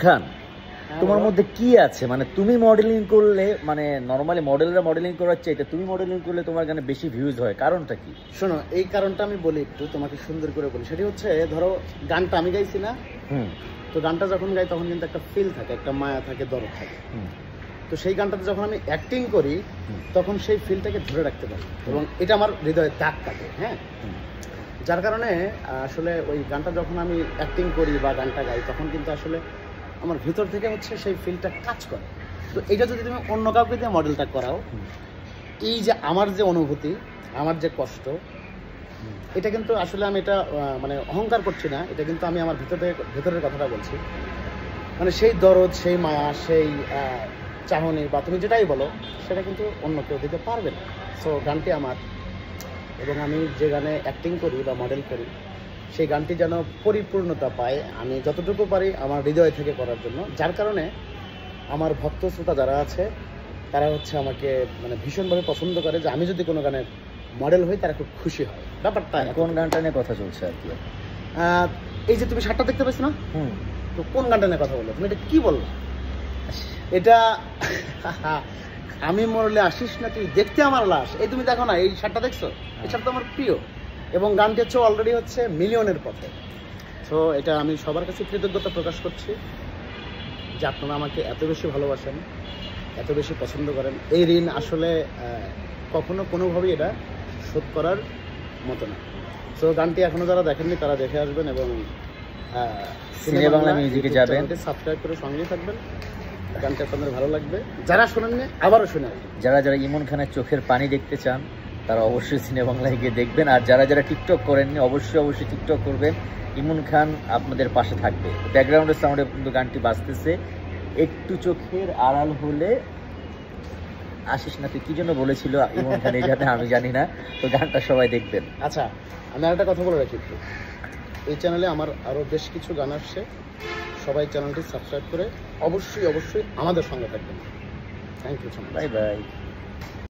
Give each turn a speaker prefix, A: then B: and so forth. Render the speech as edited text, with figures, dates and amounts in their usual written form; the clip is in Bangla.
A: খান, তোমার মধ্যে কি আছে? মানে তুমি মডেলিং করলে, মানে নরমালি মডেলরা মডেলিং করার চাইতে তুমি মডেলিং করলে তোমার গানে বেশি ভিউজ হয়, কারণটা কি?
B: শোনো, এই কারণটা আমি বলি, একটু তোমাকে সুন্দর করে বলি। সেটি হচ্ছে, ধরো গানটা আমি গাইছি না, তো গানটা যখন গাই তখন কিন্তু একটা ফিল থাকে, একটা মায়া থাকে, দরদ থাকে। তো সেই গানটাতে যখন আমি অ্যাক্টিং করি তখন সেই ফিলটাকে ধরে রাখতে পারি এবং এটা আমার হৃদয়ে দাগ কাটে। হ্যাঁ, যার কারণে আসলে ওই গানটা যখন আমি অ্যাক্টিং করি বা গানটা গাই তখন কিন্তু আসলে আমার ভিতর থেকে হচ্ছে সেই ফিলটা কাজ করে। তো এটা যদি তুমি অন্য কাউকে দিয়ে মডেলটা করাও, এই যে আমার যে অনুভূতি, আমার যে কষ্ট, এটা কিন্তু আসলে আমি এটা মানে অহংকার করছি না, এটা কিন্তু আমি আমার ভেতরের কথাটা বলছি। মানে সেই দরদ, সেই মায়া, সেই চাহনি বা তুমি যেটাই বলো, সেটা কিন্তু অন্য কেউ দিতে পারবে না। সো গানটি আমার, এবং আমি যে গানে অ্যাক্টিং করি বা মডেল করি সেই গানটি যেন পরিপূর্ণতা পায়, আমি যতটুকু পারি আমার হৃদয় থেকে করার জন্য। যার কারণে আমার ভক্ত শ্রোতা যারা আছে তারা হচ্ছে আমাকে মানে ভীষণভাবে পছন্দ করে, যে আমি যদি কোনো গানের মডেল হই তারা খুব খুশি হয়। ব্যাপারটা
A: কোন গানটা নিয়ে কথা চলছে আর কি?
B: এই যে তুমি শার্টটা দেখতে পাচ্ছ না, তো কোন গানটা নিয়ে কথা বললো তুমি? এটা কি বললো? এটা আমি মরলে আসিস না তুই দেখতে আমার লাশ। এই তুমি দেখো না, এই শার্টটা দেখছো? এই শার্টটা আমার প্রিয় এবং গানটি হচ্ছে অলরেডি হচ্ছে মিলিয়নের পথে। তো এটা আমি সবার কাছে কৃতজ্ঞতা প্রকাশ করছি যে আপনারা আমাকে এত বেশি ভালোবাসেন, এত বেশি পছন্দ করেন। এই ঋণ আসলে কখনো কোনোভাবেই এটা শোধ করার মতো না। তো গানটি এখনো যারা দেখেননি তারা দেখে আসবেন এবং
A: সিনে বাংলা মিউজিকে যাবেন,
B: সাবস্ক্রাইব করে সঙ্গেই থাকবেন। গানটা আপনাদের ভালো লাগবে, যারা শোনেননি আবারও শুনে আসবেন।
A: যারা যারা ইমন খানের চোখের পানি দেখতে চান তারা অবশ্যই সিনে বাংলায় গিয়ে দেখবেন, আর যারা যারা টিকটক করেননি অবশ্যই টিকটক করবেন। ইমন খান আপনাদের পাশে থাকবে। ব্যাকগ্রাউন্ডের সাউন্ডে কিন্তু গানটি বাজতেছে, একটু চোখের আড়াল হলে আসিস না তুই, কি জন্য বলেছিল ইমন খান এই জানে আমি জানি না। তো গানটা সবাই দেখবেন।
B: আচ্ছা, আমি আরেকটা কথা বলে রাখি, একটু এই চ্যানেলে আমার আরও বেশ কিছু গান আসছে, সবাই চ্যানেলটি সাবস্ক্রাইব করে অবশ্যই আমাদের সঙ্গে থাকবেন। Thank you so much.
A: Bye by.